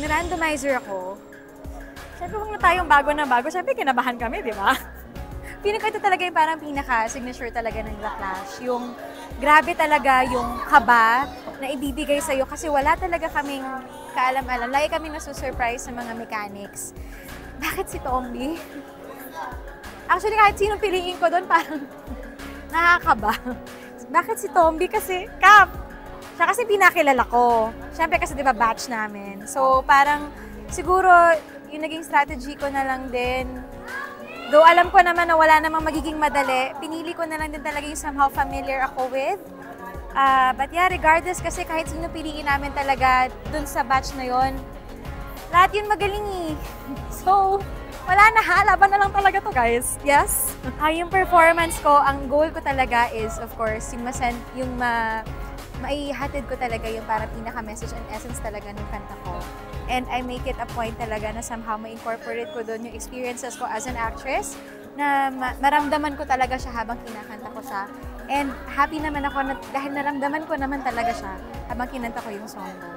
nag-randomizer ako, syempre kung tayong bago na bago, syempre kinabahan kami, di ba? Feeling ko ito talaga yung parang pinaka-signature talaga ng The Clash. Yung grabe talaga yung kaba na ibibigay sa'yo kasi wala talaga kaming kaalam-alam. Lagi kami nasusurprise sa mga mechanics. Bakit si Tomby? Actually, kahit sinong piliin ko doon, parang nakakaba. Bakit si Tomby? Kasi, Cap! Siya kasi pinakilala ko. Siyempre kasi diba batch namin. So parang siguro yung naging strategy ko na lang din. Though alam ko naman na wala namang magiging madali, pinili ko na lang din talaga yung somehow familiar ako with. But yeah, regardless kasi kahit sino piliin namin talaga dun sa batch na yon, lahat yun magaling eh. So, wala na ha, laban na lang talaga to guys. Yes? Yung performance ko, ang goal ko talaga is of course, yung maihatid ko talaga yung parang pinaka-message and essence talaga ng kanta ko. And I make it a point talaga na somehow ma-incorporate ko doon yung experiences ko as an actress na maramdaman ko talaga siya habang kinakanta ko siya. And happy naman ako dahil naramdaman ko naman talaga siya habang kinanta ko yung song ko.